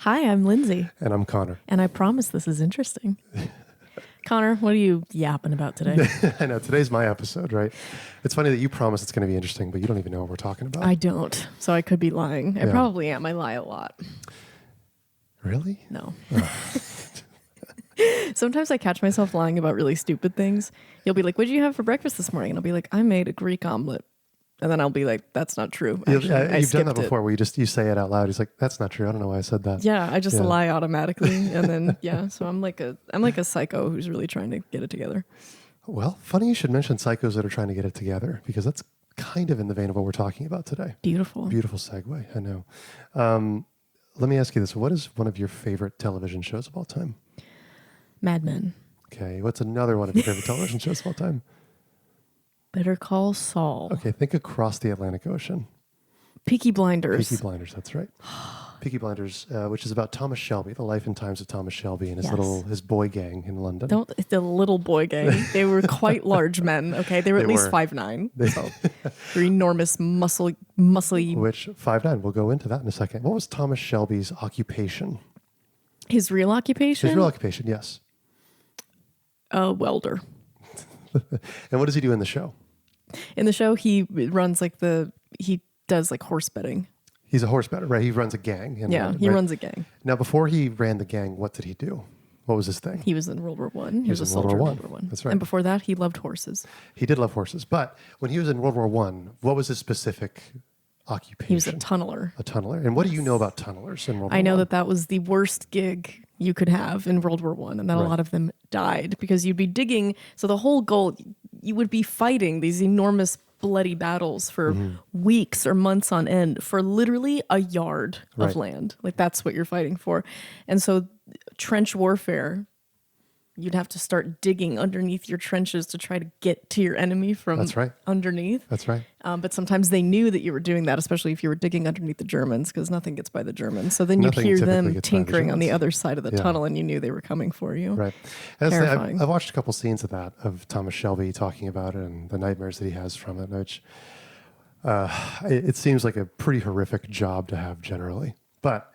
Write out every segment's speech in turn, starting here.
Hi, I'm Lindsay. And I'm Connor. And I promise this is interesting. Connor, what are you yapping about today? I know, today's my episode, right? It's funny that you promise it's going to be interesting, but you don't even know what we're talking about. I don't, so I could be lying. I Yeah. probably am. I lie a lot. Really? No. Sometimes I catch myself lying about really stupid things. You'll be like, what did you have for breakfast this morning? And I'll be like, I made a Greek omelet. And then I'll be like, that's not true. Actually, You've done that before where you say it out loud. He's like, that's not true. I don't know why I said that. Yeah, I just lie automatically. And then, so I'm like a psycho who's really trying to get it together. Well, funny you should mention psychos that are trying to get it together, because that's kind of in the vein of what we're talking about today. Beautiful. Beautiful segue, I know. Let me ask you this. What is one of your favorite television shows of all time? Mad Men. Okay. What's another one of your favorite television shows of all time? Better Call Saul. Okay. Think across the Atlantic Ocean. Peaky Blinders. Peaky Blinders, that's right. Peaky Blinders, which is about Thomas Shelby, the life and times of Thomas Shelby and his boy gang in London. The little boy gang. They were quite large men. Okay, they were at least 5'9". So they're enormous, muscly. Which 5'9". We'll go into that in a second. What was Thomas Shelby's occupation? His real occupation? His real occupation, yes. A welder. And what does he do in the show? In the show, he runs he does horse betting. He's a horse bettor, right? He runs a gang. He runs a gang. Now, before he ran the gang, what did he do? What was his thing? He was in World War I. He was a in soldier in World World War War I. That's right. And before that, he loved horses. He did love horses. But when he was in World War I, what was his specific occupation? He was a tunneler. A tunneler. And what do you know about tunnelers in World War I? I know that was the worst gig you could have in World War I, and that a lot of them died because you'd be digging. So the whole goal, you would be fighting these enormous bloody battles for weeks or months on end for literally a yard of land. That's what you're fighting for. And so trench warfare, you'd have to start digging underneath your trenches to try to get to your enemy from underneath. That's right. But sometimes they knew that you were doing that, especially if you were digging underneath the Germans, because nothing gets by the Germans. So then you'd hear them tinkering on the other side of the tunnel, and you knew they were coming for you. Right. Terrifying. I've watched a couple scenes of that, of Thomas Shelby talking about it and the nightmares that he has from it, which it seems like a pretty horrific job to have generally. But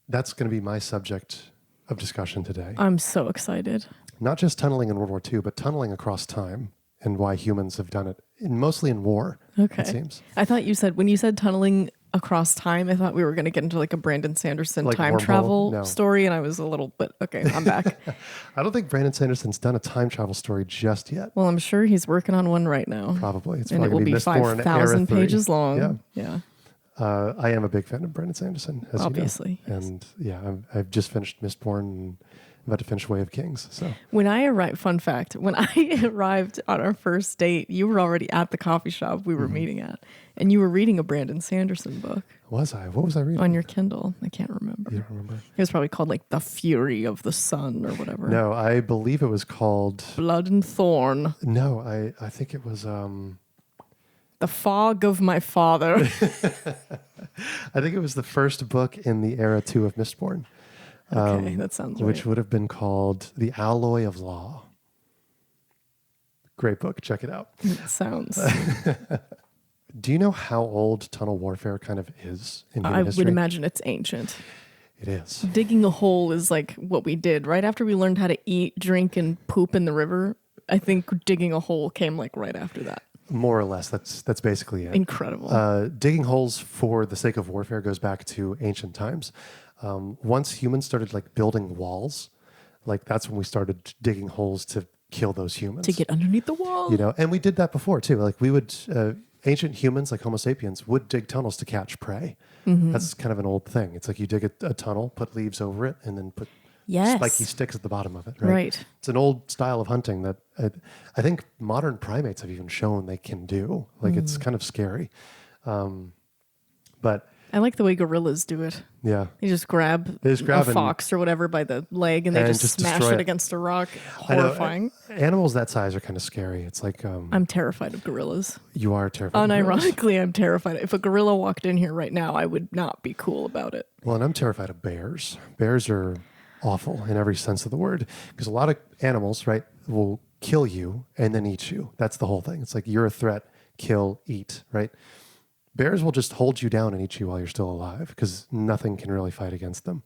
that's going to be my subject of discussion today. I'm so excited. Not just tunneling in World War II, but tunneling across time and why humans have done it, mostly in war, it seems. I thought when you said tunneling across time, I thought we were going to get into a Brandon Sanderson time travel story, and I was a little bit, okay, I'm back. I don't think Brandon Sanderson's done a time travel story just yet. Well, I'm sure he's working on one right now. Probably. And it will be 5,000 pages long. Yeah. I am a big fan of Brandon Sanderson, as obviously, you know. And I've just finished Mistborn and I'm about to finish Way of Kings. So when I arrived on our first date, you were already at the coffee shop we were meeting at, and you were reading a Brandon Sanderson book. Was I? What was I reading? On your Kindle. I can't remember. You don't remember? It was probably called The Fury of the Sun or whatever. No, I believe it was called Blood and Thorn. No, I think it was The Fog of My Father. I think it was the first book in the era 2 of Mistborn. Okay, that sounds right. Which would have been called The Alloy of Law. Great book. Check it out. It sounds. Do you know how old tunnel warfare kind of is in human history? I would imagine it's ancient. It is. Digging a hole is what we did. Right after we learned how to eat, drink, and poop in the river, I think digging a hole came right after that. More or less. That's basically it. Incredible. Digging holes for the sake of warfare goes back to ancient times. Once humans started building walls, that's when we started digging holes to kill those humans. To get underneath the wall. And we did that before too. We would, ancient humans like Homo sapiens would dig tunnels to catch prey. Mm-hmm. That's kind of an old thing. It's you dig a tunnel, put leaves over it, and then put spiky sticks at the bottom of it. Right. It's an old style of hunting that I think modern primates have even shown they can do. It's kind of scary. But I like the way gorillas do it. Yeah. They just grab a fox or whatever by the leg and they just smash it against a rock. Horrifying. Animals that size are kind of scary. It's I'm terrified of gorillas. You are terrified Unironically, of gorillas. I'm terrified. If a gorilla walked in here right now, I would not be cool about it. Well, and I'm terrified of bears. Bears are awful in every sense of the word because a lot of animals, will kill you and then eat you. That's the whole thing. It's you're a threat, kill, eat, right? bears will just hold you down and eat you while you're still alive because nothing can really fight against them.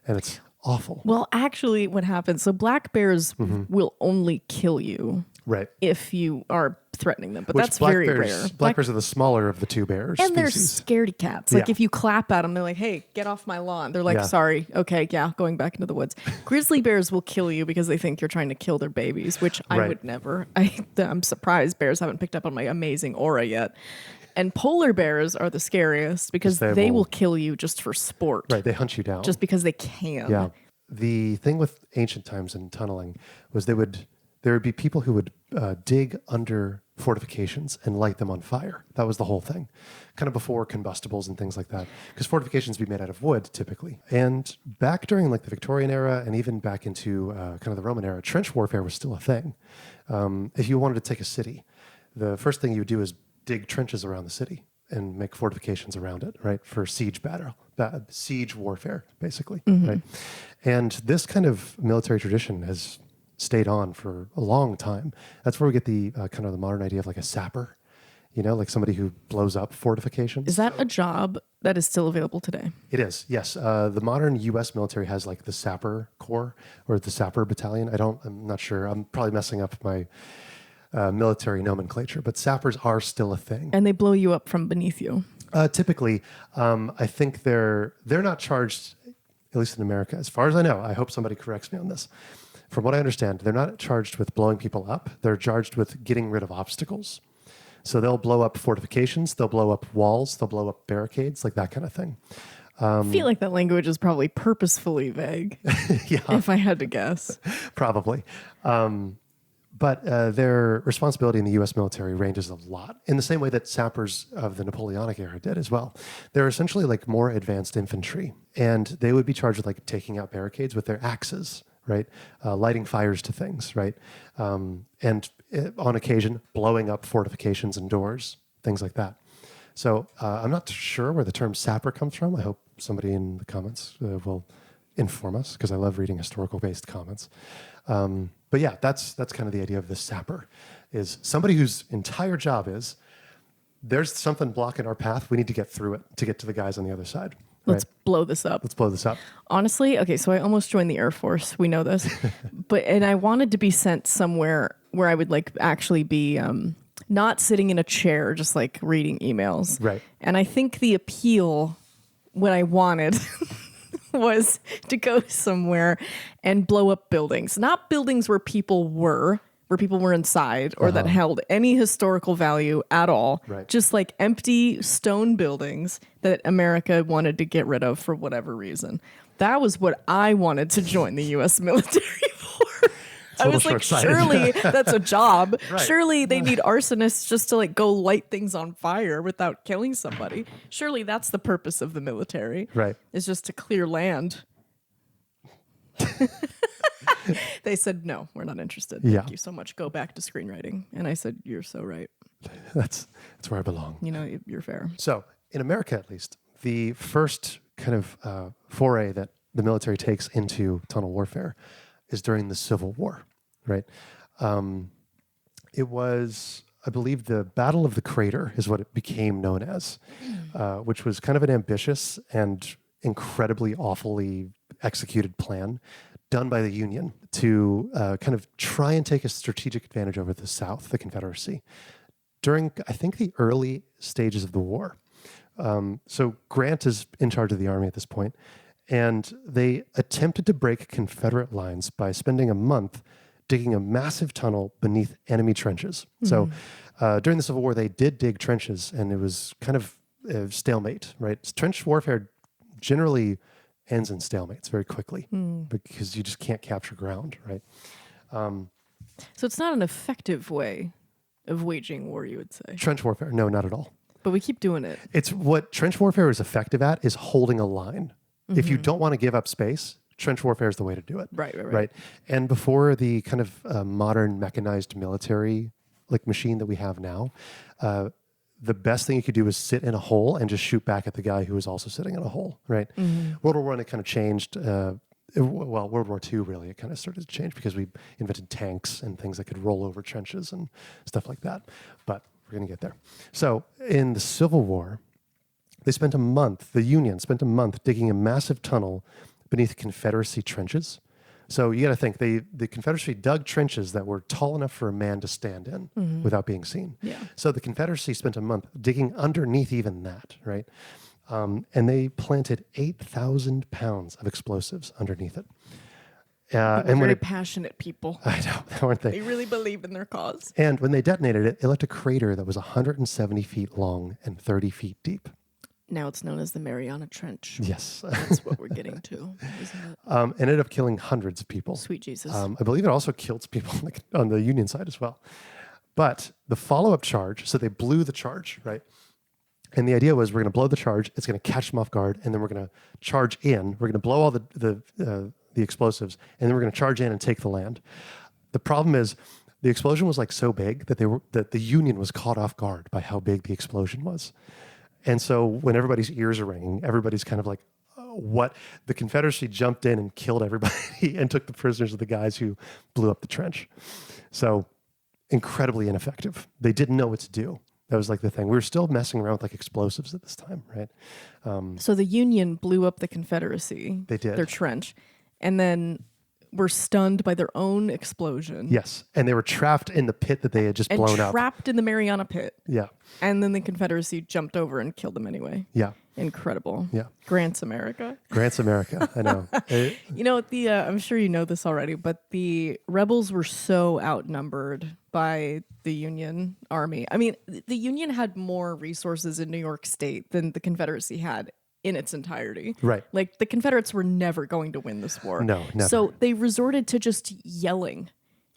And it's awful. Well, actually, what happens, so black bears will only kill you Right. if you are threatening them, but Which that's very rare. Black bears are the smaller of the two bears and they're species. scaredy cats. Like Yeah. if you clap at them, they're like, hey, get off my lawn. They're like, Yeah. sorry. Okay, yeah, going back into the woods. Grizzly bears will kill you because they think you're trying to kill their babies, which I Right. would never. I'm surprised bears haven't picked up on my amazing aura yet. And polar bears are the scariest because they will kill you just for sport. Right. They hunt you down. Just because they can. Yeah. The thing with ancient times and tunneling was there would be people who would dig under fortifications and light them on fire. That was the whole thing, kind of before combustibles and things like that, because fortifications would be made out of wood typically. And back during like the Victorian era and even back into kind of the Roman era, trench warfare was still a thing. If you wanted to take a city, the first thing you would do is dig trenches around the city and make fortifications around it, right? For siege siege warfare, basically, right? And this kind of military tradition has stayed on for a long time. That's where we get the kind of the modern idea of like a sapper, like somebody who blows up fortifications. Is that a job that is still available today? It is, yes. The modern U.S. military has like the sapper corps or the sapper battalion. I'm not sure. I'm probably messing up my military nomenclature, but sappers are still a thing. And they blow you up from beneath you. Typically, I think they're not charged, at least in America, as far as I know. I hope somebody corrects me on this. From what I understand, they're not charged with blowing people up. They're charged with getting rid of obstacles. So they'll blow up fortifications, they'll blow up walls, they'll blow up barricades, like that kind of thing. I feel like that language is probably purposefully vague, if I had to guess. Probably. But their responsibility in the U.S. military ranges a lot, in the same way that sappers of the Napoleonic era did as well. They're essentially like more advanced infantry, and they would be charged with like taking out barricades with their axes, right? Lighting fires to things, right? And on occasion, blowing up fortifications and doors, things like that. So I'm not sure where the term sapper comes from. I hope somebody in the comments will inform us, because I love reading historical-based comments. But yeah, that's kind of the idea of the sapper, is somebody whose entire job is, there's something blocking our path. We need to get through it to get to the guys on the other side. Let's blow this up. Let's blow this up. Honestly, okay, so I almost joined the Air Force. We know this. And I wanted to be sent somewhere where I would like actually be not sitting in a chair, just like reading emails. Right. And I think the appeal, what I wanted was to go somewhere and blow up buildings. Not buildings where people were inside or that held any historical value at all. Right. Just like empty stone buildings that America wanted to get rid of for whatever reason. That was what I wanted to join the U.S. military for. I was like, surely that's a job. Right. Surely they need arsonists just to like go light things on fire without killing somebody. Surely that's the purpose of the military. Right. Is just to clear land. They said, no, we're not interested. Yeah. Thank you so much. Go back to screenwriting. And I said, you're so right. That's where I belong. You're fair. So in America, at least, the first kind of foray that the military takes into tunnel warfare is during the Civil War, right? It was, I believe, the Battle of the Crater is what it became known as, which was kind of an ambitious and incredibly awfully executed plan done by the Union to kind of try and take a strategic advantage over the South, the Confederacy, during, I think, the early stages of the war. So Grant is in charge of the army at this point, and they attempted to break Confederate lines by spending a month digging a massive tunnel beneath enemy trenches. So during the Civil War, they did dig trenches, and it was kind of a stalemate, right? Trench warfare generally ends in stalemates very quickly because you just can't capture ground, right? So it's not an effective way of waging war, you would say. Trench warfare, no, not at all. But we keep doing it. It's what trench warfare is effective at is holding a line. If you don't want to give up space, trench warfare is the way to do it. Right. And before the kind of modern mechanized military like machine that we have now, the best thing you could do is sit in a hole and just shoot back at the guy who was also sitting in a hole, right? World War I, it kind of changed. World War II, really, it kind of started to change because we invented tanks and things that could roll over trenches and stuff like that. But we're going to get there. So in the Civil War, The Union spent a month digging a massive tunnel beneath Confederacy trenches. So you got to think, the Confederacy dug trenches that were tall enough for a man to stand in without being seen. Yeah. So the Confederacy spent a month digging underneath even that, right? And they planted 8,000 pounds of explosives underneath it. And very passionate people. I know, weren't they? They really believe in their cause. And when they detonated it, it left a crater that was 170 feet long and 30 feet deep. Now it's known as the Mariana Trench. Yes. That's what we're getting to, isn't it? Ended up killing hundreds of people. Sweet Jesus. I believe it also killed people on the Union side as well. But the follow-up charge, so they blew the charge, right? And the idea was we're going to blow the charge, it's going to catch them off guard, and then we're going to charge in. We're going to blow all the explosives, and then we're going to charge in and take the land. The problem is the explosion was like so big that the Union was caught off guard by how big the explosion was. And so when everybody's ears are ringing, everybody's kind of like, oh, what? The Confederacy jumped in and killed everybody and took the prisoners of the guys who blew up the trench. So incredibly ineffective. They didn't know what to do. That was like the thing. We were still messing around with like explosives at this time, right? So the Union blew up the Confederacy. They did. Their trench. And then were stunned by their own explosion. Yes. And they were trapped in the pit that they had just blown up. Trapped in the Mariana pit. Yeah. And then the Confederacy jumped over and killed them anyway. Yeah. Incredible. Yeah. Grant's America. Grant's America. I know. You know, I'm sure you know this already, but the rebels were so outnumbered by the Union Army. I mean, the Union had more resources in New York State than the Confederacy had in its entirety. Right. Like, the Confederates were never going to win this war. No, never. So they resorted to just yelling.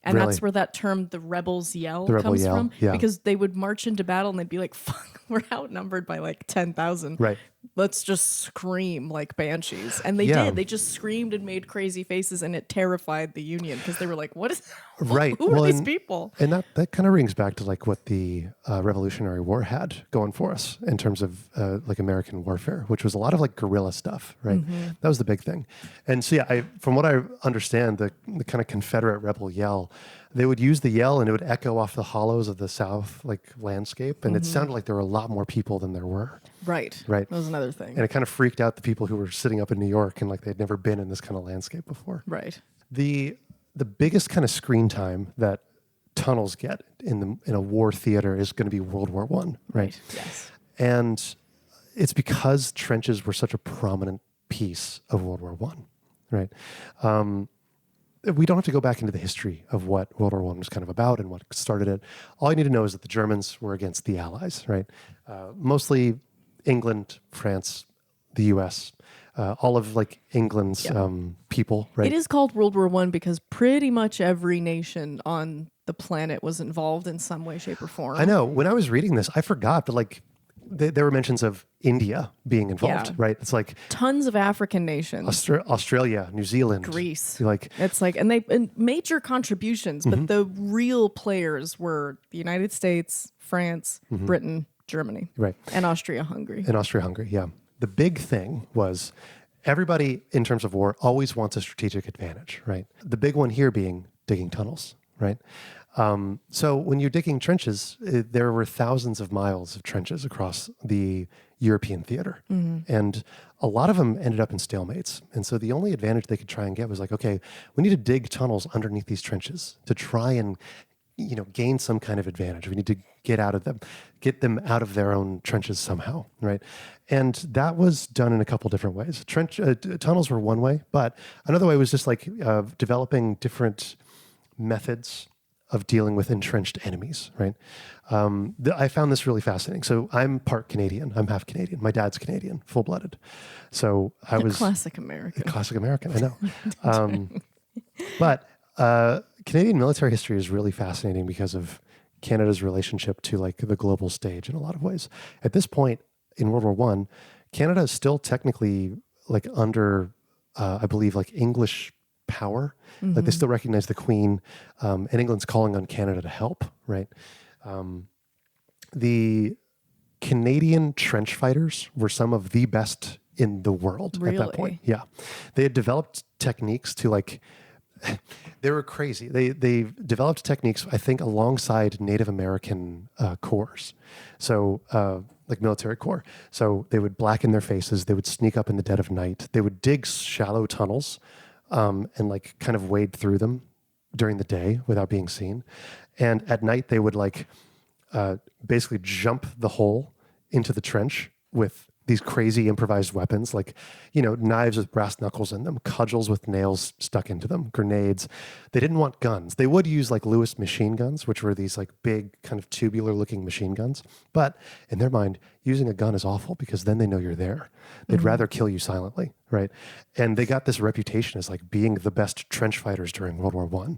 And Really? that's where that term, the rebels yell, rebel comes yell, from. yeah. Because they would march into battle and they'd be like, fuck, we're outnumbered by like 10,000. Right. Let's just scream like banshees. And they Yeah. did. They just screamed and made crazy faces, and it terrified the Union because they were like, what is, Right. who are these people? And that kind of rings back to like what the Revolutionary War had going for us in terms of like American warfare, which was a lot of like guerrilla stuff, right? That was the big thing. And so yeah, from what I understand, the kind of Confederate rebel yell, they would use the yell and it would echo off the hollows of the South like landscape, and it sounded like there were a lot more people than there were. Right. Right. That was another thing. And it kind of freaked out the people who were sitting up in New York and like they'd never been in this kind of landscape before. Right. The biggest kind of screen time that tunnels get in a war theater is going to be World War I, right? Yes. And it's because trenches were such a prominent piece of World War I, right? We don't have to go back into the history of what World War I was kind of about and what started it. All you need to know is that the Germans were against the Allies, right? Mostly England, France, the U.S., all of like England's people, right? It is called World War I because pretty much every nation on the planet was involved in some way, shape, or form. I know. When I was reading this, I forgot, but like there were mentions of India being involved, right? It's like tons of African nations. Australia, New Zealand, Greece. Like it's like, and major contributions, but the real players were the United States, France, Britain, Germany, right, and Austria-Hungary. Yeah. The big thing was everybody in terms of war always wants a strategic advantage, right? The big one here being digging tunnels, right? So when you're digging trenches, there were thousands of miles of trenches across the European theater. And a lot of them ended up in stalemates. And so the only advantage they could try and get was like, okay, we need to dig tunnels underneath these trenches to try and, gain some kind of advantage. We need to get them out of their own trenches somehow, right? And that was done in a couple different ways. Tunnels were one way, but another way was just like developing different methods of dealing with entrenched enemies, right? I found this really fascinating. So I'm part Canadian. I'm half Canadian. My dad's Canadian, full-blooded. So I was... Classic American. Classic American, I know. But Canadian military history is really fascinating because of Canada's relationship to like the global stage in a lot of ways. At this point in World War I, Canada is still technically like under, I believe, like English power. Like they still recognize the Queen, and England's calling on Canada to help, right? The Canadian trench fighters were some of the best in the world at that point. Yeah. They had developed techniques to like, they were crazy. They developed techniques, I think, alongside Native American corps. So like military corps. So they would blacken their faces. They would sneak up in the dead of night. They would dig shallow tunnels and like kind of wade through them during the day without being seen. And at night, they would like basically jump the hole into the trench with these crazy improvised weapons, like, knives with brass knuckles in them, cudgels with nails stuck into them, grenades. They didn't want guns. They would use like Lewis machine guns, which were these like big kind of tubular looking machine guns. But in their mind, using a gun is awful because then they know you're there. They'd rather kill you silently, right? And they got this reputation as like being the best trench fighters during World War I,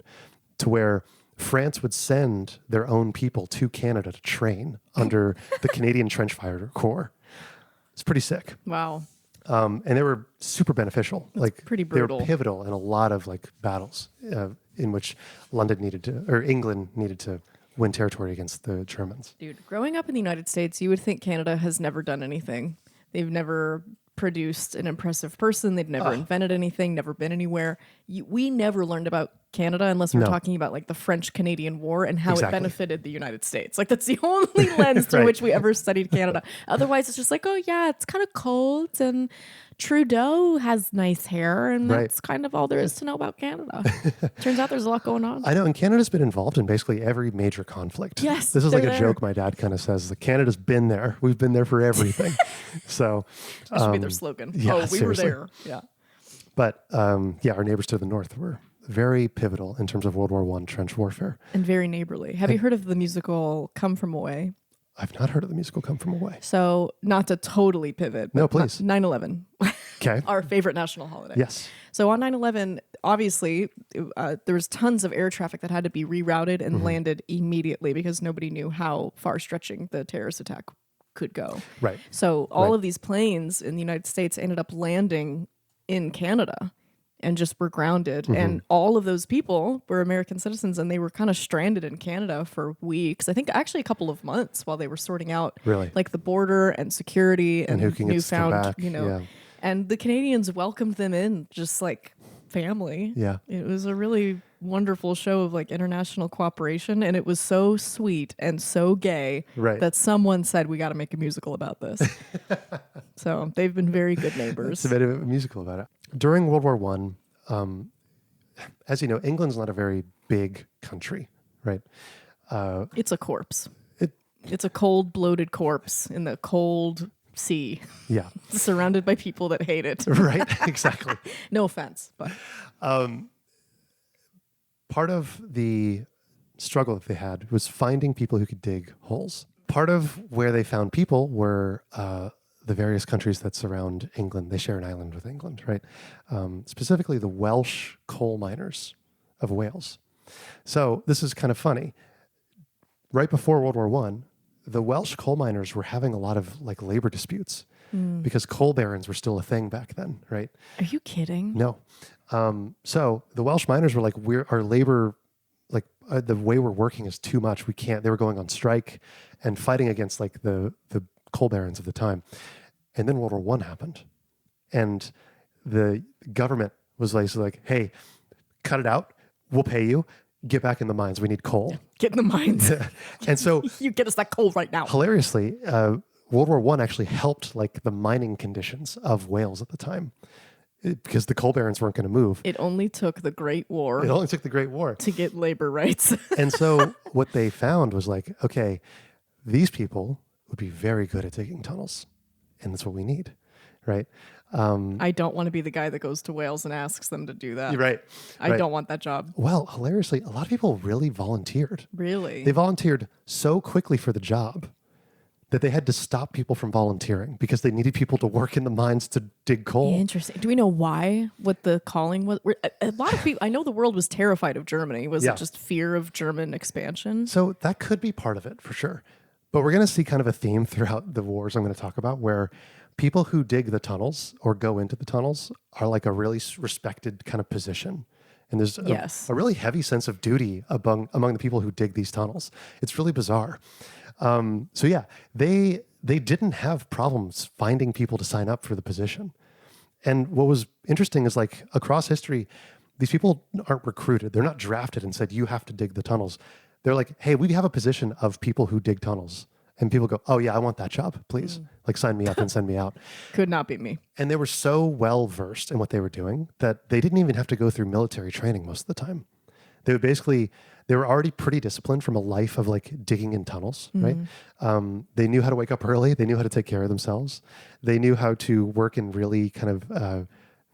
to where France would send their own people to Canada to train under the Canadian Trench Fighter Corps. It's pretty sick. Wow. And they were super beneficial. That's like pretty brutal. They were pivotal in a lot of like battles in which England needed to win territory against the Germans. Dude, growing up in the United States, you would think Canada has never done anything. They've never produced an impressive person. They've never invented anything, never been anywhere. We never learned about Canada unless we're talking about like the French-Canadian War and how it benefited the United States. Like that's the only lens through which we ever studied Canada. Otherwise, it's just like, oh yeah, it's kind of cold and Trudeau has nice hair and that's kind of all there is to know about Canada. Turns out there's a lot going on. I know, and Canada's been involved in basically every major conflict. Yes, this is like a joke my dad kind of says. Like, Canada's been there. We've been there for everything. So that should be their slogan. Yeah, we were there. Yeah. But our neighbors to the north were very pivotal in terms of World War I trench warfare. And very neighborly. Have you heard of the musical Come From Away? I've not heard of the musical Come From Away. So not to totally pivot. No, please. 9/11. Okay. Our favorite national holiday. Yes. So on 9/11, obviously, there was tons of air traffic that had to be rerouted and landed immediately because nobody knew how far stretching the terrorist attack could go. Right. So all of these planes in the United States ended up landing in Canada and just were grounded. And all of those people were American citizens and they were kind of stranded in Canada for weeks. I think actually a couple of months while they were sorting out like the border and security and who can get them newfound, back. And the Canadians welcomed them in just like family. Yeah. It was a really wonderful show of like international cooperation. And it was so sweet and so gay that someone said, we got to make a musical about this. So they've been very good neighbors. It's a bit of a musical about it. During World War I, as you know, England's not a very big country, right? It's a corpse. It's a cold, bloated corpse in the cold sea. Yeah. Surrounded by people that hate it. Right, exactly. No offense, but part of the struggle that they had was finding people who could dig holes. Part of where they found people were the various countries that surround England. They share an island with England, right? Specifically the Welsh coal miners of Wales. So this is kind of funny. Right before World War I, the Welsh coal miners were having a lot of like labor disputes because coal barons were still a thing back then, right? Are you kidding? No. So the Welsh miners were like, our labor, like the way we're working is too much. We can't. They were going on strike and fighting against like the coal barons of the time. And then World War I happened. And the government was like, hey, cut it out. We'll pay you. Get back in the mines. We need coal. Get in the mines. And so you get us that coal right now. Hilariously, World War I actually helped like the mining conditions of Wales at the time because the coal barons weren't going to move. It only took the Great War. It only took the Great War to get labor rights. And so what they found was like, okay, these people would be very good at digging tunnels. And that's what we need, right? I don't want to be the guy that goes to Wales and asks them to do that. You're right. I don't want that job. Well, hilariously, a lot of people really volunteered. Really? They volunteered so quickly for the job that they had to stop people from volunteering because they needed people to work in the mines to dig coal. Interesting. Do we know why? What the calling was? A lot of people, I know the world was terrified of Germany. Was it just fear of German expansion? So that could be part of it for sure. But we're going to see kind of a theme throughout the wars I'm going to talk about where people who dig the tunnels or go into the tunnels are like a really respected kind of position. And there's a really heavy sense of duty among the people who dig these tunnels. It's really bizarre. They didn't have problems finding people to sign up for the position. And what was interesting is like across history, these people aren't recruited. They're not drafted and said, you have to dig the tunnels. They're like, hey, we have a position of people who dig tunnels And people go, oh yeah, I want that job, please. Like sign me up and send me out. Could not be me. And they were so well versed in what they were doing that they didn't even have to go through military training most of the time. They were already pretty disciplined from a life of like digging in tunnels, right? They knew how to wake up early. They knew how to take care of themselves. They knew how to work in really kind of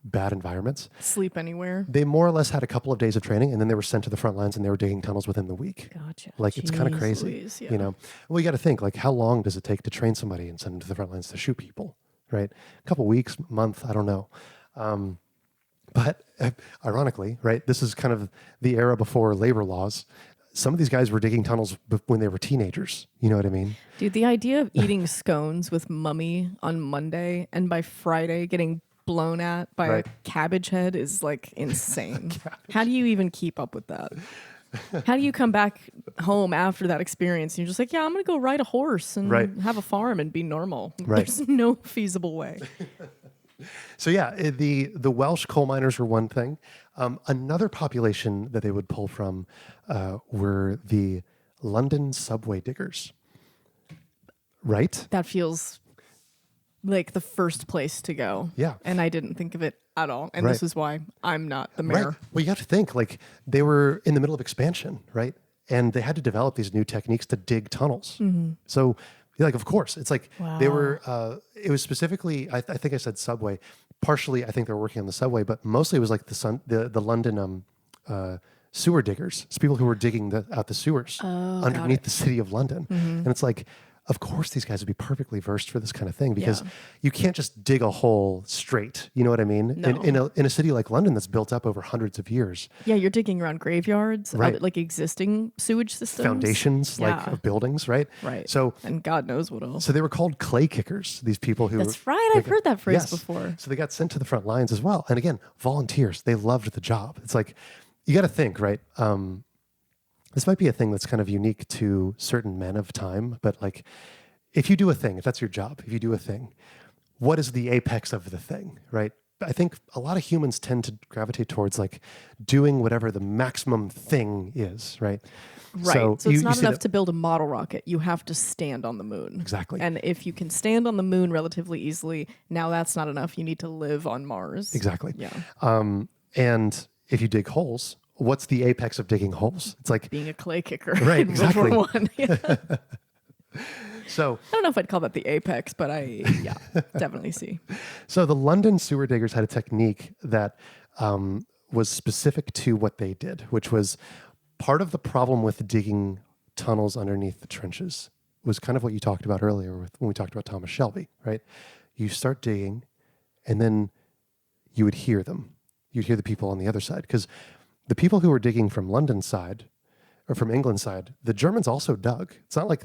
bad environments. Sleep anywhere. They more or less had a couple of days of training, and then they were sent to the front lines and they were digging tunnels within the week. Gotcha. Like it's kind of crazy, Louise, yeah. you know? Well, you got to think like how long does it take to train somebody and send them to the front lines to shoot people, right? A couple weeks, month, I don't know. But ironically, right, this is kind of the era before labor laws. Some of these guys were digging tunnels when they were teenagers. You know what I mean? Dude, the idea of eating scones with mummy on Monday and by Friday getting blown at by a cabbage head is like insane. How do you even keep up with that? How do you come back home after that experience and you're just like, yeah, I'm going to go ride a horse and have a farm and be normal? There's no feasible way. So yeah, the Welsh coal miners were one thing. Another population that they would pull from were the London subway diggers. Right? That feels like the first place to go. Yeah. And I didn't think of it at all. And this is why I'm not the mayor. Right. Well, you have to think like they were in the middle of expansion, right? And they had to develop these new techniques to dig tunnels. So like, of course, it's like they were, it was specifically, I think I said subway. Partially, I think they were working on the subway, but mostly it was like the London sewer diggers. It's people who were digging out the sewers underneath the city of London. And it's like, of course, these guys would be perfectly versed for this kind of thing because you can't just dig a hole straight. You know what I mean? No. In a city like London that's built up over hundreds of years. Yeah, you're digging around graveyards, like existing sewage systems. Foundations, like of buildings, right? Right. So, and God knows what else. So they were called clay kickers, these people who... That's right, I've heard that phrase before. So they got sent to the front lines as well. And again, volunteers, they loved the job. It's like, you got to think, right? This might be a thing that's kind of unique to certain men of time, but like, if you do a thing, if that's your job, if you do a thing, what is the apex of the thing, right? I think a lot of humans tend to gravitate towards like doing whatever the maximum thing is, right? Right. So it's not enough to build a model rocket. You have to stand on the moon. Exactly. And if you can stand on the moon relatively easily, now that's not enough. You need to live on Mars. Exactly. Yeah. And if you dig holes, what's the apex of digging holes? It's like being a clay kicker. Right. Exactly. World War I. Yeah. So I don't know if I'd call that the apex, but I definitely see. So the London sewer diggers had a technique that was specific to what they did, which was part of the problem with digging tunnels underneath the trenches was kind of what you talked about earlier when we talked about Thomas Shelby, right? You start digging and then you would hear them. You'd hear the people on the other side because the people who were digging from London side or from England side, the Germans also dug. It's not like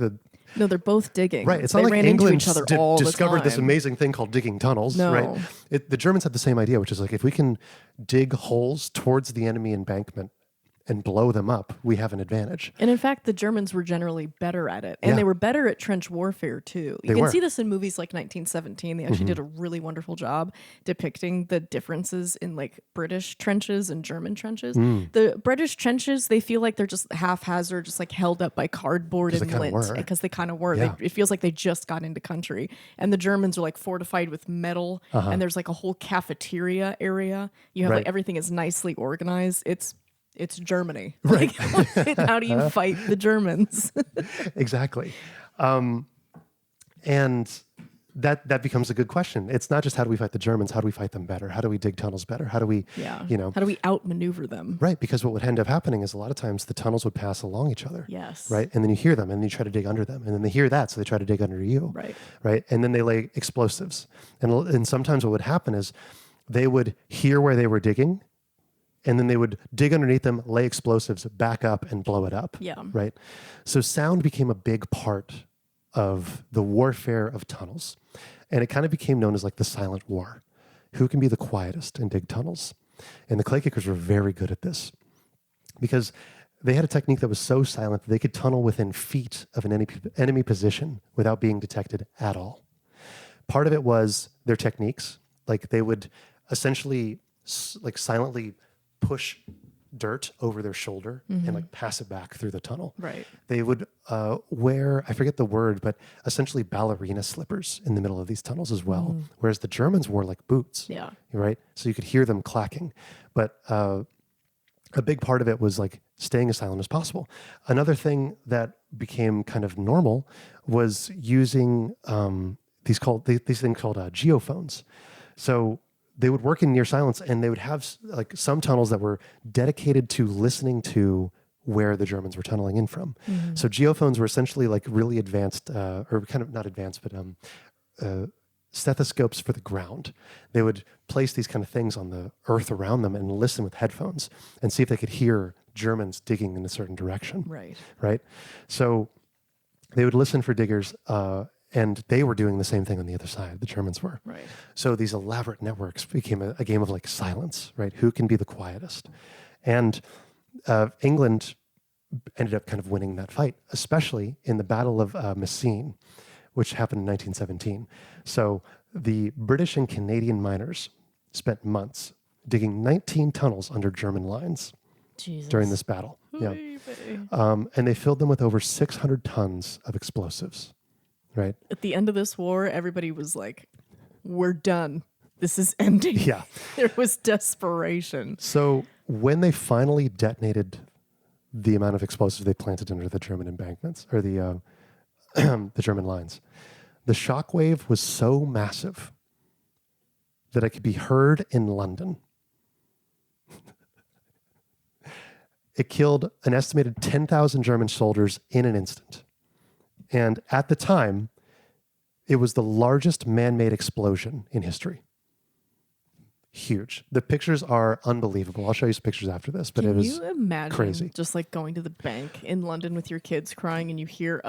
No, they're both digging. Right. It's not like ran England into each other all discovered the this time. amazing thing called digging tunnels, No. right? The Germans had the same idea, which is like if we can dig holes towards the enemy embankment and blow them up, we have an advantage. And in fact, the Germans were generally better at it. And they were better at trench warfare, too. You can see this in movies like 1917. They actually did a really wonderful job depicting the differences in like British trenches and German trenches. The British trenches, they feel like they're just haphazard, just like held up by cardboard and lint. Because they kind of were. Yeah. It feels like they just got into country. And the Germans are like fortified with metal. And there's like a whole cafeteria area. You have like everything is nicely organized. It's Germany. Right. Like, how do you fight the Germans? Exactly. And that becomes a good question. It's not just how do we fight the Germans, how do we fight them better? How do we dig tunnels better? How do we, how do we outmaneuver them? Right, because what would end up happening is a lot of times the tunnels would pass along each other. Yes. Right, and then you hear them, and then you try to dig under them, and then they hear that, so they try to dig under you. Right. Right, and then they lay explosives. And sometimes what would happen is they would hear where they were digging, and then they would dig underneath them, lay explosives, back up, and blow it up. Yeah. Right? So sound became a big part of the warfare of tunnels. And it kind of became known as like the silent war. Who can be the quietest and dig tunnels? And the clay kickers were very good at this because they had a technique that was so silent that they could tunnel within feet of an enemy position without being detected at all. Part of it was their techniques. Like they would essentially like silently push dirt over their shoulder and like pass it back through the tunnel. Right. They would wear, I forget the word, but essentially ballerina slippers in the middle of these tunnels as well. Whereas the Germans wore like boots. Yeah. Right. So you could hear them clacking. But a big part of it was like staying as silent as possible. Another thing that became kind of normal was using these things called geophones. So they would work in near silence, and they would have like some tunnels that were dedicated to listening to where the Germans were tunneling in from. So geophones were essentially like really advanced, or kind of not advanced, but stethoscopes for the ground. They would place these kind of things on the earth around them and listen with headphones and see if they could hear Germans digging in a certain direction. Right. So they would listen for diggers, and they were doing the same thing on the other side. The Germans were. Right. So these elaborate networks became a game of like silence, right? Who can be the quietest? And England ended up kind of winning that fight, especially in the Battle of Messines, which happened in 1917. So the British and Canadian miners spent months digging 19 tunnels under German lines during this battle. Yeah. And they filled them with over 600 tons of explosives. Right. At the end of this war, everybody was like, we're done. This is ending. Yeah. There was desperation. So when they finally detonated the amount of explosives they planted under the German embankments, or the German lines, the shockwave was so massive that it could be heard in London. It killed an estimated 10,000 German soldiers in an instant. And at the time, it was the largest man-made explosion in history. Huge. The pictures are unbelievable. I'll show you some pictures after this, but it was crazy. Can you imagine just like going to the bank in London with your kids crying and you hear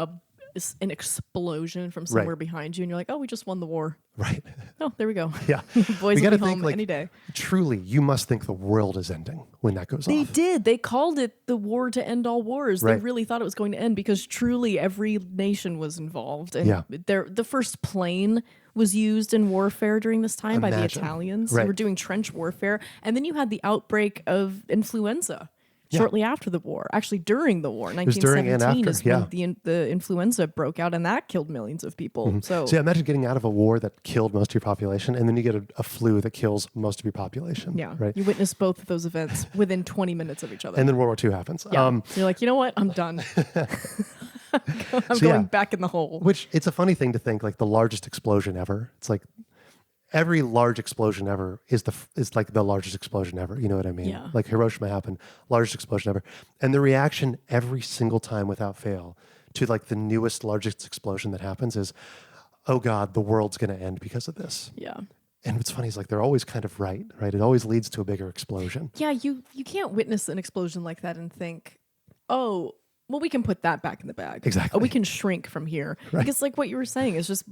an explosion from somewhere behind you and you're like, oh, we just won the war. Right. Oh, there we go. Yeah. Boys will be home any day. Truly, you must think the world is ending when that goes off. They did. They called it the war to end all wars. Right. They really thought it was going to end because truly every nation was involved. And the first plane was used in warfare during this time by the Italians. Right. They were doing trench warfare. And then you had the outbreak of influenza. Shortly after the war, actually during the war, 1917 is when the influenza broke out, and that killed millions of people. So imagine getting out of a war that killed most of your population, and then you get a flu that kills most of your population. Yeah, right. You witness both of those events within 20 minutes of each other, and then World War II happens. Yeah. So you're like, you know what? I'm done. I'm going back in the hole. Which it's a funny thing to think, like the largest explosion ever. It's like every large explosion ever is like the largest explosion ever. You know what I mean? Yeah. Like Hiroshima happened, largest explosion ever. And the reaction every single time without fail to like the newest, largest explosion that happens is, oh God, the world's going to end because of this. Yeah. And what's funny is like they're always kind of right? It always leads to a bigger explosion. Yeah, you can't witness an explosion like that and think, oh, well, we can put that back in the bag. Exactly. Oh, we can shrink from here. Right. Because like what you were saying is just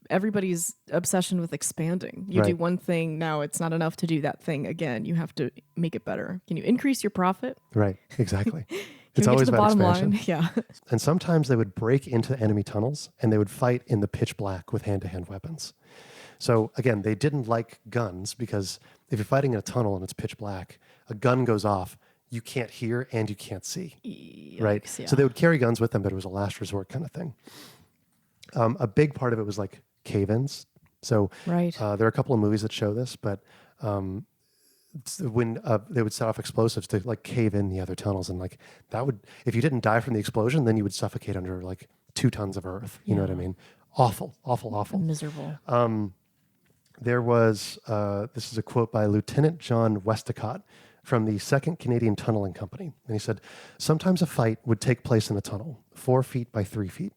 everybody's obsession with expanding. You do one thing, now it's not enough to do that thing again. You have to make it better. Can you increase your profit? Right, exactly. It's always about expansion. Line? Yeah. And sometimes they would break into enemy tunnels and they would fight in the pitch black with hand-to-hand weapons. So again, they didn't like guns because if you're fighting in a tunnel and it's pitch black, a gun goes off, you can't hear and you can't see. Yikes, right? Yeah. So they would carry guns with them, but it was a last resort kind of thing. A big part of it was like cave-ins. So there are a couple of movies that show this, but when they would set off explosives to like cave in the other tunnels, and like that would, if you didn't die from the explosion, then you would suffocate under like 2 tons of earth. You know what I mean? Awful, awful, awful. Miserable. There was, this is a quote by Lieutenant John Westacott from the 2nd Canadian Tunneling Company. And he said, sometimes a fight would take place in a tunnel, 4 feet by 3 feet.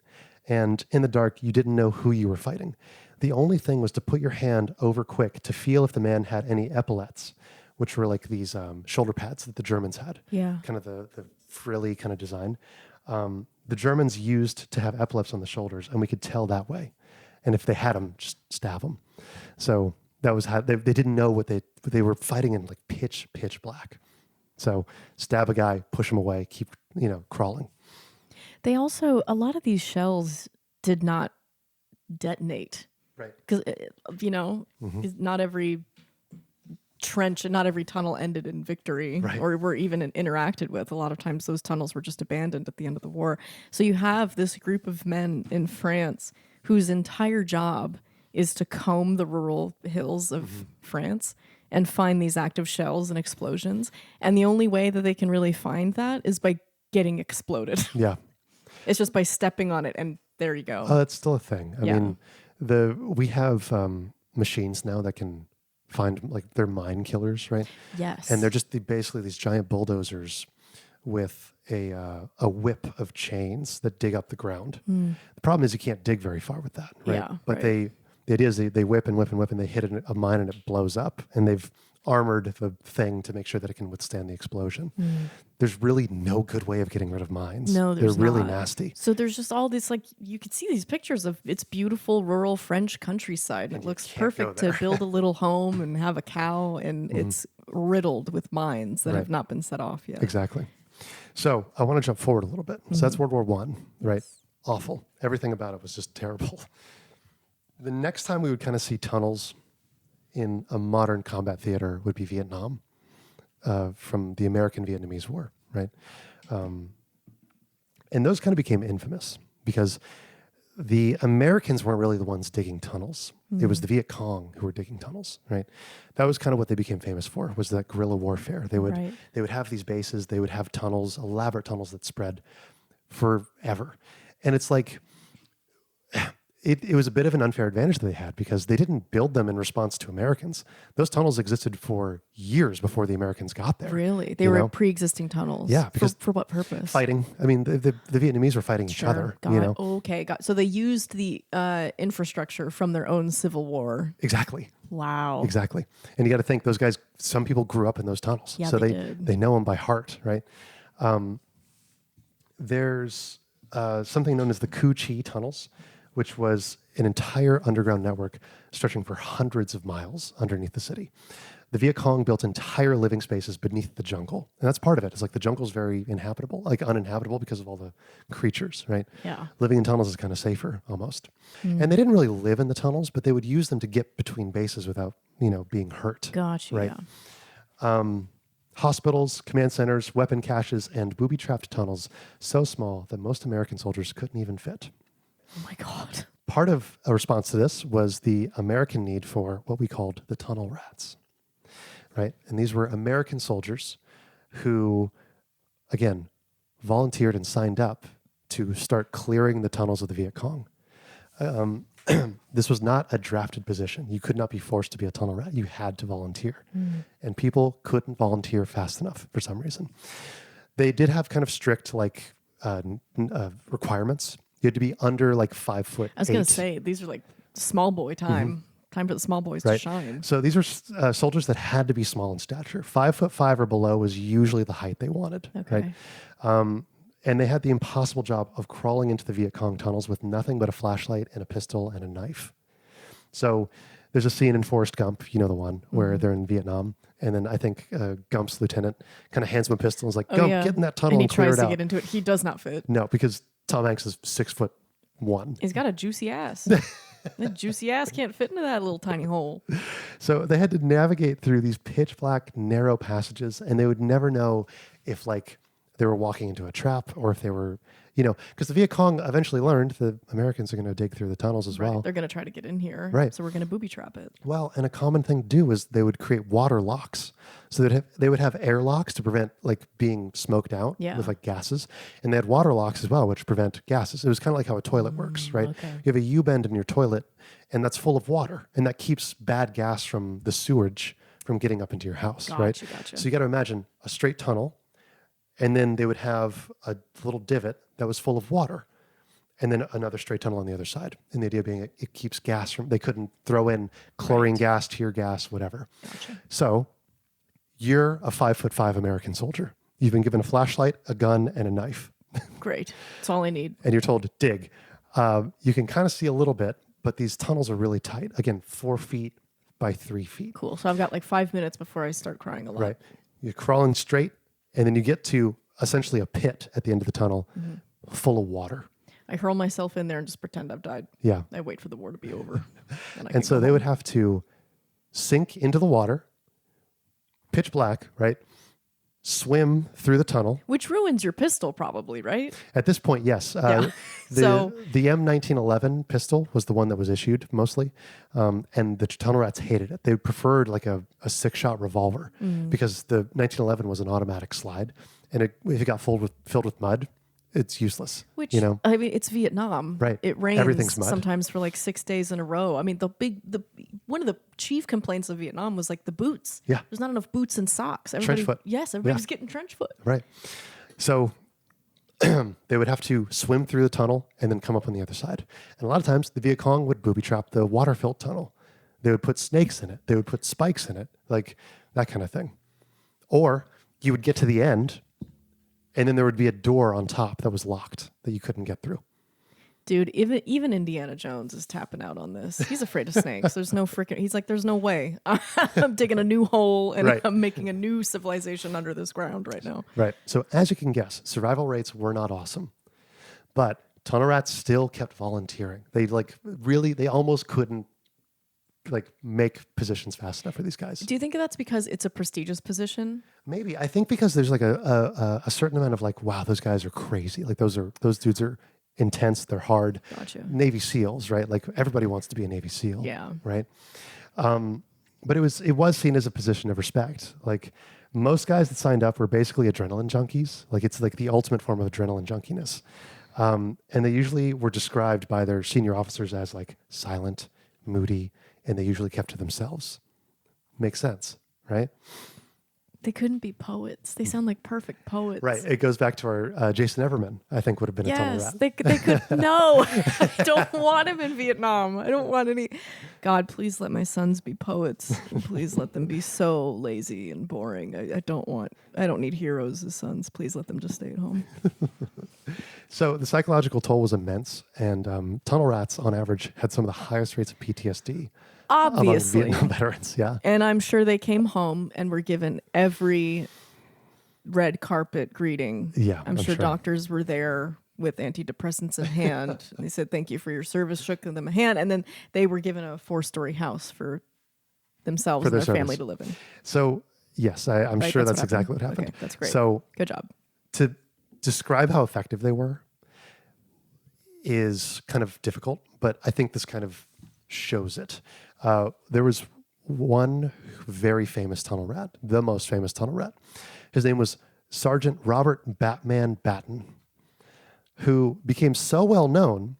And in the dark, you didn't know who you were fighting. The only thing was to put your hand over quick to feel if the man had any epaulets, which were like these shoulder pads that the Germans had. Yeah. Kind of the frilly kind of design. The Germans used to have epaulets on the shoulders, and we could tell that way. And if they had them, just stab them. So that was how they didn't know what they were fighting in, like pitch black. So stab a guy, push him away, keep crawling. They also, a lot of these shells did not detonate. Right. Because, not every trench and not every tunnel ended in victory or were even interacted with. A lot of times those tunnels were just abandoned at the end of the war. So you have this group of men in France whose entire job is to comb the rural hills of France and find these active shells and explosions. And the only way that they can really find that is by getting exploded. Yeah. It's just by stepping on it, and there you go. Oh, that's still a thing. I mean, we have machines now that can find, like, they're mine killers, right? Yes. And they're just basically these giant bulldozers with a whip of chains that dig up the ground. The problem is you can't dig very far with that, right? Yeah, but the idea is they whip and whip and whip, and they hit a mine and it blows up, and they've armored the thing to make sure that it can withstand the explosion. There's really no good way of getting rid of mines. No, they're really nasty. So there's just all this, like, you could see these pictures of it's beautiful rural French countryside. It looks perfect to build a little home and have a cow, and it's riddled with mines that have not been set off yet. Exactly. So I want to jump forward a little bit. So that's World War I, right? Awful. Everything about it was just terrible. The next time we would kind of see tunnels in a modern combat theater would be Vietnam, from the American-Vietnamese War, right? And those kind of became infamous because the Americans weren't really the ones digging tunnels. It was the Viet Cong who were digging tunnels, right? That was kind of what they became famous for, was that guerrilla warfare. They would have these bases, they would have tunnels, elaborate tunnels that spread forever. And it's like, it was a bit of an unfair advantage that they had because they didn't build them in response to Americans. Those tunnels existed for years before the Americans got there. Really? They were pre-existing tunnels? Yeah. Because for what purpose? Fighting. I mean, the Vietnamese were fighting each other. Okay. So they used the infrastructure from their own civil war. Exactly. Wow. Exactly. And you got to think, those guys, some people grew up in those tunnels. Yeah, so did. They know them by heart, right? There's something known as the Cu Chi tunnels, which was an entire underground network stretching for hundreds of miles underneath the city. The Viet Cong built entire living spaces beneath the jungle. And that's part of it. It's like the jungle's very inhabitable, like uninhabitable because of all the creatures, right? Yeah. Living in tunnels is kind of safer almost. And they didn't really live in the tunnels, but they would use them to get between bases without, being hurt. Gotcha, right? yeah. Hospitals, command centers, weapon caches, and booby-trapped tunnels so small that most American soldiers couldn't even fit. Oh my God. Part of a response to this was the American need for what we called the tunnel rats, right? And these were American soldiers who, again, volunteered and signed up to start clearing the tunnels of the Viet Cong. This was not a drafted position. You could not be forced to be a tunnel rat. You had to volunteer. And people couldn't volunteer fast enough for some reason. They did have kind of strict requirements. You had to be under 5 foot. I was going to say, these are like small boy time. Time for the small boys to shine. So these were soldiers that had to be small in stature. 5'5" or below was usually the height they wanted. Okay. Right? And they had the impossible job of crawling into the Viet Cong tunnels with nothing but a flashlight and a pistol and a knife. So there's a scene in Forrest Gump, the one, where they're in Vietnam. And then I think Gump's lieutenant kind of hands him a pistol and is like, Gump, get in that tunnel and clear it out. And he tries to get into it. He does not fit. No, because Tom Hanks is 6'1". He's got a juicy ass. That juicy ass can't fit into that little tiny hole. So they had to navigate through these pitch black, narrow passages, and they would never know if they were walking into a trap or if they were, because the Viet Cong eventually learned the Americans are going to dig through the tunnels as well. They're going to try to get in here. Right. So we're going to booby trap it. Well, and a common thing to do is they would create water locks. So they would have air locks to prevent being smoked out with gases. And they had water locks as well, which prevent gases. It was kind of like how a toilet works, right? Okay. You have a U-bend in your toilet and that's full of water. And that keeps bad gas from the sewage from getting up into your house, right? Gotcha. So you got to imagine a straight tunnel. And then they would have a little divot that was full of water. And then another straight tunnel on the other side. And the idea being it keeps gas from, they couldn't throw in chlorine gas, tear gas, whatever. Gotcha. So you're a 5'5" American soldier. You've been given a flashlight, a gun, and a knife. Great. That's all I need. And you're told to dig. You can kind of see a little bit, but these tunnels are really tight. Again, 4 feet by 3 feet. Cool. So I've got 5 minutes before I start crying a lot. Right. You're crawling straight. And then you get to essentially a pit at the end of the tunnel full of water. I hurl myself in there and just pretend I've died. Yeah. I wait for the war to be over. And so they would have to sink into the water, pitch black, right? Swim through the tunnel. Which ruins your pistol probably, right? At this point, yes. Yeah. The M1911 pistol was the one that was issued mostly. And the tunnel rats hated it. They preferred like a 6-shot revolver because the 1911 was an automatic slide. And if it got filled with mud, it's useless. Which, you know? I mean, it's Vietnam. Right. It rains Everything's mud. sometimes for like 6 days in a row. I mean, one of the chief complaints of Vietnam was like the boots. Yeah. There's not enough boots and socks. Trench foot. Yes, everybody's getting trench foot. Right. So they would have to swim through the tunnel and then come up on the other side. And a lot of times the Viet Cong would booby trap the water-filled tunnel. They would put snakes in it. They would put spikes in it, like that kind of thing. Or you would get to the end and then there would be a door on top that was locked that you couldn't get through. Dude, even Indiana Jones is tapping out on this. He's afraid of snakes. There's no freaking... He's like, there's no way. I'm digging a new hole and I'm making a new civilization under this ground right now. Right. So as you can guess, survival rates were not awesome. But tunnel rats still kept volunteering. They they almost couldn't make positions fast enough for these guys. Do you think that's because it's a prestigious position? Maybe. I think because there's like a certain amount of like, wow, those guys are crazy. Like those dudes are intense. They're hard. Gotcha. Navy SEALs, right? Like everybody wants to be a Navy SEAL. Yeah. Right. But it was seen as a position of respect. Like most guys that signed up were basically adrenaline junkies. Like it's like the ultimate form of adrenaline junkiness. And they usually were described by their senior officers as like silent, moody, and they usually kept to themselves. Makes sense, right? They couldn't be poets. They sound like perfect poets. Right. It goes back to our Jason Everman, I think would have been a tunnel rat. They could. No, I don't want him in Vietnam. I don't want any. God, please let my sons be poets. Please let them be so lazy and boring. I don't need heroes as sons. Please let them just stay at home. So the psychological toll was immense, and tunnel rats, on average, had some of the highest rates of PTSD. Obviously. Among Vietnam veterans, yeah. And I'm sure they came home and were given every red carpet greeting. Yeah, I'm sure doctors were there with antidepressants in hand. And they said, thank you for your service, shook them a hand. And then they were given a 4-story house for themselves and their family to live in. So, yes, I'm sure that's exactly what happened. Okay, that's great. So, good job. To describe how effective they were is kind of difficult, but I think this kind of shows it. There was one very famous tunnel rat, the most famous tunnel rat. His name was Sergeant Robert Batman Batten, who became so well known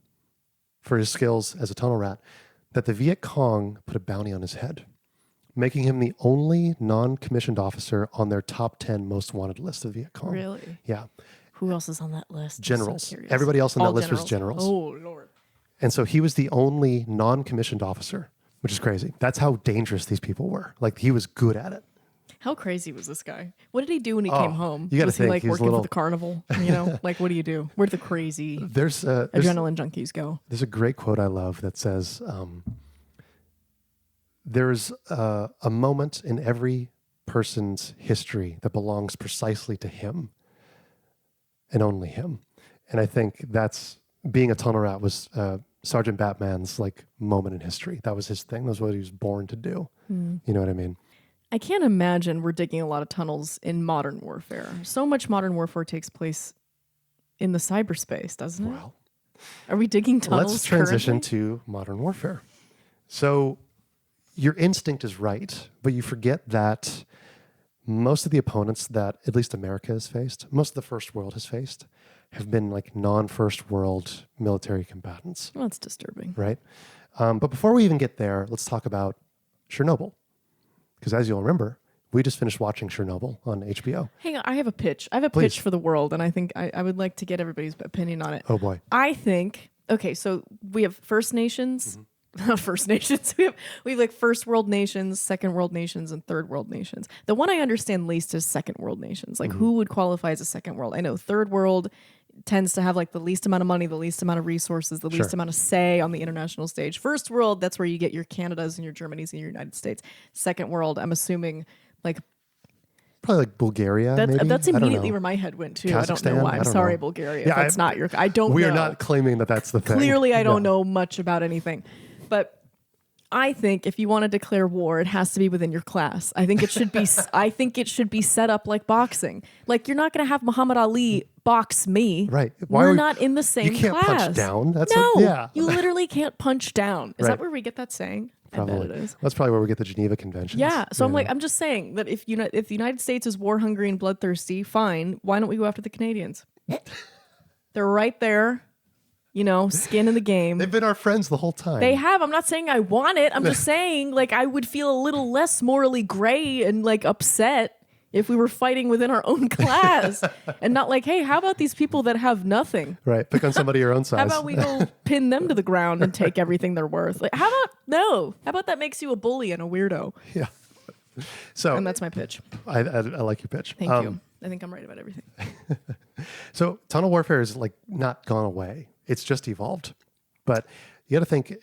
for his skills as a tunnel rat that the Viet Cong put a bounty on his head, making him the only non-commissioned officer on their top 10 most wanted list of Viet Cong. Really? Yeah. Who else is on that list? Generals. So Everybody else on that list was generals. Oh, Lord. And so he was the only non-commissioned officer, which is crazy. That's how dangerous these people were. Like, he was good at it. How crazy was this guy? What did he do when he came home? You got to think. He like working for the carnival? You know, like what do you do? Where do the crazy adrenaline junkies go? There's a great quote I love that says, there's a moment in every person's history that belongs precisely to him and only him. And I think that's being a tunnel rat was Sergeant Batman's like moment in history. That was his thing. That was what he was born to do. You know what I mean? I can't imagine we're digging a lot of tunnels in modern warfare. So much modern warfare takes place in the cyberspace, doesn't it? Well, are we digging tunnels? Let's transition to modern warfare. So your instinct is right, but you forget that most of the opponents that at least America has faced, most of the first world has faced, have been like non-first world military combatants. Well, that's disturbing. Right? But before we even get there, let's talk about Chernobyl. Because as you'll remember, we just finished watching Chernobyl on HBO. Hang on, I have a pitch. I have a pitch for the world, and I think I would like to get everybody's opinion on it. Oh, boy. I think, okay, so we have First Nations. First Nations. We have like first world nations, second world nations, and third world nations. The one I understand least is second world nations. Like who would qualify as a second world? I know third world tends to have like the least amount of money, the least amount of resources, the least amount of say on the international stage. First world, that's where you get your Canadas and your Germanys and your United States. Second world, I'm assuming like probably like Bulgaria. That's immediately where my head went to. Kazakhstan? I don't know why. I'm sorry, know. Bulgaria. Yeah, that's not your. I don't. We know. are not claiming that that's the thing. Clearly, I don't know much about anything, but I think if you want to declare war, it has to be within your class. I think it should be. I think it should be set up like boxing. Like you're not going to have Muhammad Ali box me. Right. We're not in the same You can't class. punch down. That's no. You literally can't punch down. Is Right. that where we get that saying? Probably. I bet it is. That's probably where we get the Geneva Conventions. Yeah. So I'm just saying that if the United States is war hungry and bloodthirsty, fine. Why don't we go after the Canadians? They're right there. Skin in the game. They've been our friends the whole time. They have. I'm not saying I want it. I'm just saying, like, I would feel a little less morally gray and, like, upset if we were fighting within our own class and not like, hey, how about these people that have nothing? Right. Pick on somebody your own size. How about we go pin them to the ground and take everything they're worth? Like, how about that makes you a bully and a weirdo? Yeah. So, and that's my pitch. I like your pitch. Thank you. I think I'm right about everything. So tunnel warfare is like not gone away. It's just evolved. But you got to think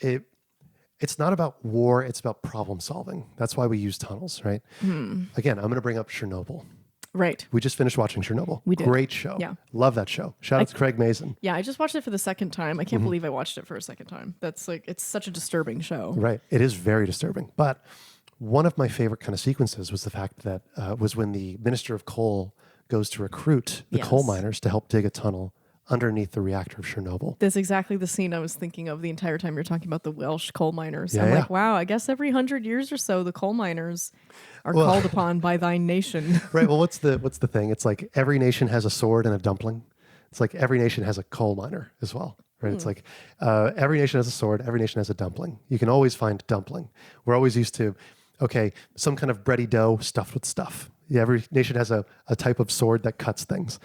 it's not about war. It's about problem solving. That's why we use tunnels, right? Again, I'm going to bring up Chernobyl. Right. We just finished watching Chernobyl. We did. Great show. Yeah. Love that show. Shout out to Craig Mazin. Yeah, I just watched it for the second time. I can't believe I watched it for a second time. That's like, it's such a disturbing show. Right. It is very disturbing. But one of my favorite kind of sequences was the fact that was when the Minister of Coal goes to recruit the coal miners to help dig a tunnel underneath the reactor of Chernobyl. That's exactly the scene I was thinking of the entire time you're talking about the Welsh coal miners. Yeah, I'm like, wow, I guess every 100 years or so, the coal miners are called upon by thy nation. Right. Well, what's the thing? It's like every nation has a sword and a dumpling. It's like every nation has a coal miner as well. Right. It's like every nation has a sword. Every nation has a dumpling. You can always find dumpling. We're always used to, some kind of bready dough stuffed with stuff. Yeah, every nation has a type of sword that cuts things.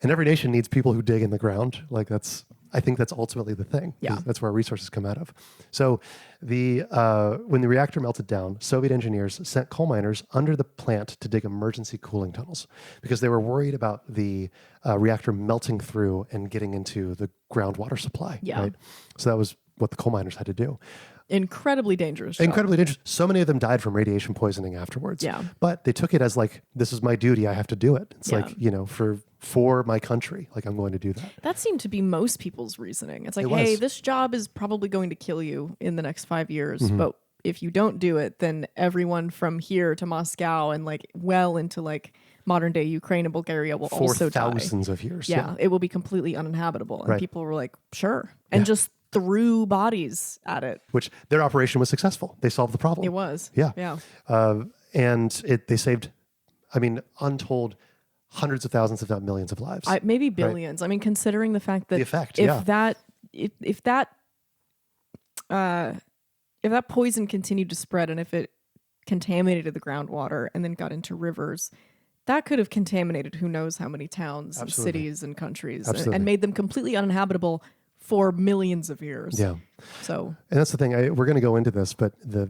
And every nation needs people who dig in the ground. I think that's ultimately the thing. Yeah. That's where our resources come out of. So when the reactor melted down, Soviet engineers sent coal miners under the plant to dig emergency cooling tunnels because they were worried about the reactor melting through and getting into the groundwater supply. Yeah. Right? So that was what the coal miners had to do. Incredibly dangerous job. Incredibly dangerous. So many of them died from radiation poisoning afterwards. Yeah. But they took it as like, this is my duty. I have to do it. It's like, for my country, like I'm going to do that. That seemed to be most people's reasoning. It's like, It hey, was. this job is probably going to kill you in the next 5 years. But if you don't do it, then everyone from here to Moscow and like well into like modern day Ukraine and Bulgaria will For also die. thousands of years. Yeah, it will be completely uninhabitable. And Right. people were like, sure. And just threw bodies at it. Which their operation was successful. They solved the problem. It was. Yeah. Yeah. And they saved, untold hundreds of thousands, if not millions of lives. Maybe billions. I mean, considering the fact that The effect, if that poison continued to spread and if it contaminated the groundwater and then got into rivers, that could have contaminated who knows how many towns and cities and countries and made them completely uninhabitable for millions of years. Yeah. So, and that's the thing. We're going to go into this, but the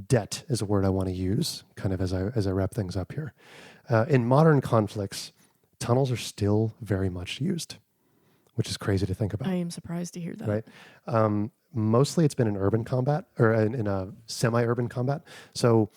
debt is a word I want to use kind of as I wrap things up here. In modern conflicts, tunnels are still very much used, which is crazy to think about. I am surprised to hear that. Right. Mostly it's been in urban combat or in a semi-urban combat. So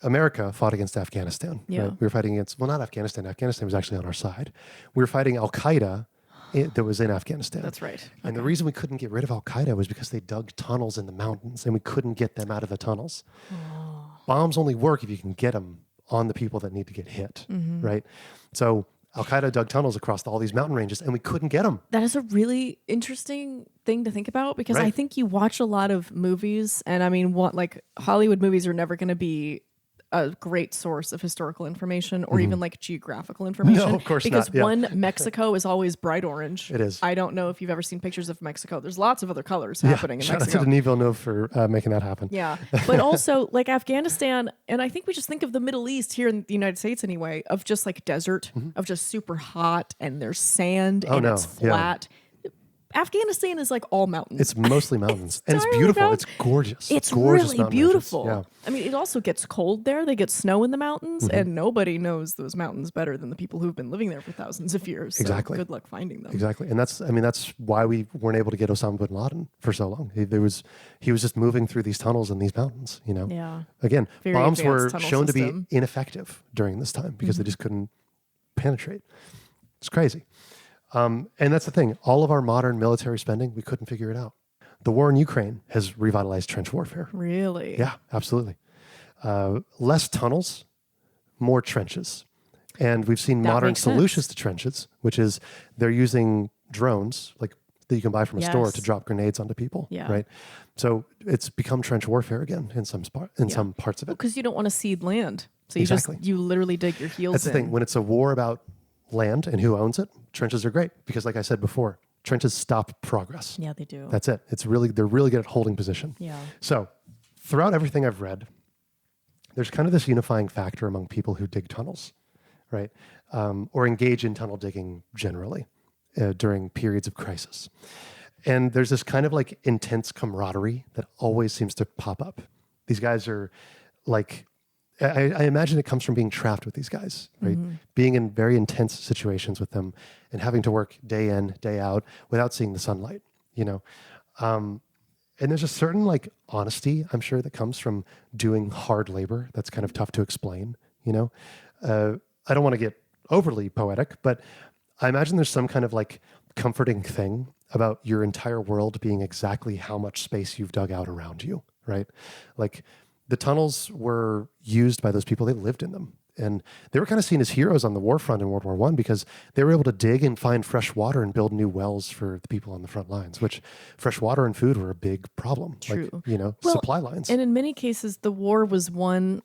America fought against Afghanistan. Yeah. Right? We were fighting against, not Afghanistan. Afghanistan was actually on our side. We were fighting Al-Qaeda that was in Afghanistan. That's right. And the reason we couldn't get rid of Al-Qaeda was because they dug tunnels in the mountains and we couldn't get them out of the tunnels. Oh. Bombs only work if you can get them on the people that need to get hit, right? So Al-Qaeda dug tunnels across all these mountain ranges and we couldn't get them. That is a really interesting thing to think about because I think you watch a lot of movies and Hollywood movies are never going to be a great source of historical information or even like geographical information. No, of course because not. Yeah. one, Mexico is always bright orange. It is. I don't know if you've ever seen pictures of Mexico. There's lots of other colors happening in Shout Mexico. out to Denis Villeneuve for making that happen. Yeah. But also like Afghanistan, and I think we just think of the Middle East here in the United States anyway, of just like desert, of just super hot and there's sand and it's flat. Afghanistan is like all mountains. It's mostly mountains. And it's entirely beautiful. mountains. It's gorgeous. It's gorgeous really mountain beautiful. ranges. Yeah. I mean, it also gets cold there. They get snow in the mountains, and nobody knows those mountains better than the people who've been living there for thousands of years. So Exactly. good luck finding them. Exactly. And that's why we weren't able to get Osama bin Laden for so long. He was just moving through these tunnels in these mountains, Yeah. Again, Very bombs were advanced tunnel shown system. to be ineffective during this time because they just couldn't penetrate. It's crazy. And that's the thing. All of our modern military spending, we couldn't figure it out. The war in Ukraine has revitalized trench warfare. Really? Yeah, absolutely. Less tunnels, more trenches. And we've seen modern solutions to trenches, which is they're using drones like that you can buy from a store to drop grenades onto people, right? So it's become trench warfare again in some some parts of it. Because you don't want to cede land. So you literally dig your heels in. That's the thing. When it's a war about land and who owns it, trenches are great because like I said before, trenches stop progress. Yeah, they do. That's it. They're really good at holding position. Yeah. So throughout everything I've read, there's kind of this unifying factor among people who dig tunnels, right? Or engage in tunnel digging generally during periods of crisis. And there's this kind of like intense camaraderie that always seems to pop up. These guys are like, I imagine it comes from being trapped with these guys, right? Mm-hmm. Being in very intense situations with them and having to work day in, day out without seeing the sunlight, you know? And there's a certain like honesty, I'm sure, that comes from doing hard labor. That's kind of tough to explain, you know? I don't want to get overly poetic, but I imagine there's some kind of like comforting thing about your entire world being exactly how much space you've dug out around you, right? Like the tunnels were used by those people that lived in them. And they were kind of seen as heroes on the war front in World War I because they were able to dig and find fresh water and build new wells for the people on the front lines, which fresh water and food were a big problem. True. Like, you know, supply lines. And in many cases, the war was won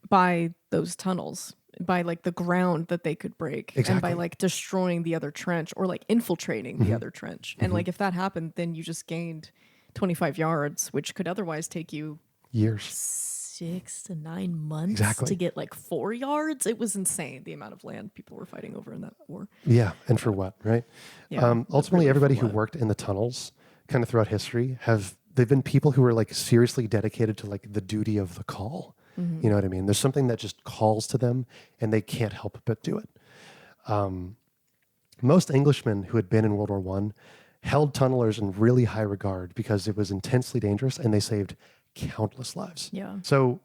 by those tunnels, by like the ground that they could break and by like destroying the other trench or like infiltrating the other trench. And like if that happened, then you just gained 25 yards, which could otherwise take you years. 6 to 9 months to get like 4 yards. It was insane the amount of land people were fighting over in that war. Yeah, and for what, right? Yeah, ultimately, everybody who worked in the tunnels, kind of throughout history, they've been people who are like seriously dedicated to like the duty of the call. Mm-hmm. You know what I mean? There's something that just calls to them, and they can't help but do it. Most Englishmen who had been in World War I held tunnelers in really high regard because it was intensely dangerous, and they saved countless lives. Yeah. So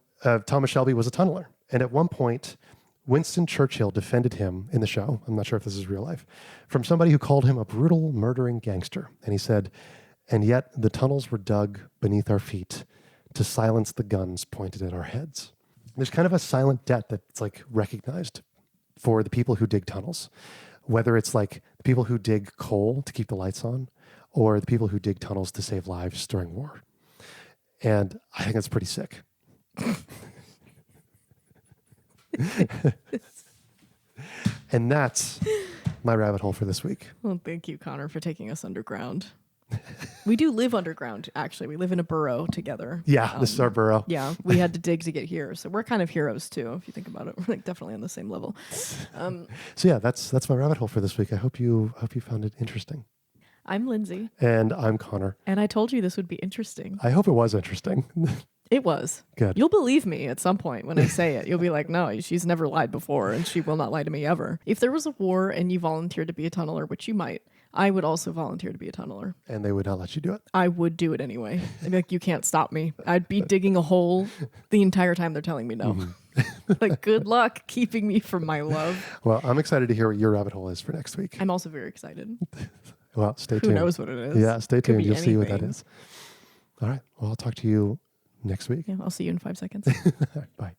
Thomas Shelby was a tunneler. And at one point, Winston Churchill defended him in the show, I'm not sure if this is real life, from somebody who called him a brutal, murdering gangster. And he said, and yet the tunnels were dug beneath our feet to silence the guns pointed at our heads. There's kind of a silent debt that's like recognized for the people who dig tunnels, whether it's like the people who dig coal to keep the lights on or the people who dig tunnels to save lives during war. And I think that's pretty sick. And that's my rabbit hole for this week. Well, thank you, Connor, for taking us underground. We do live underground, actually. We live in a burrow together. Yeah, this is our burrow. Yeah, we had to dig to get here. So we're kind of heroes, too, if you think about it. We're like definitely on the same level. So yeah, that's my rabbit hole for this week. I hope you found it interesting. I'm Lindsay. And I'm Connor. And I told you this would be interesting. I hope it was interesting. It was. Good. You'll believe me at some point when I say it. You'll be like, no, she's never lied before, and she will not lie to me ever. If there was a war and you volunteered to be a tunneler, which you might, I would also volunteer to be a tunneler. And they would not let you do it? I would do it anyway. I'd be like, you can't stop me. I'd be digging a hole the entire time they're telling me no. Mm-hmm. Like, good luck keeping me from my love. Well, I'm excited to hear what your rabbit hole is for next week. I'm also very excited. Well, stay tuned. Who knows what it is? Yeah, stay tuned. You'll see what that is. All right. Well, I'll talk to you next week. Yeah, I'll see you in 5 seconds. Bye.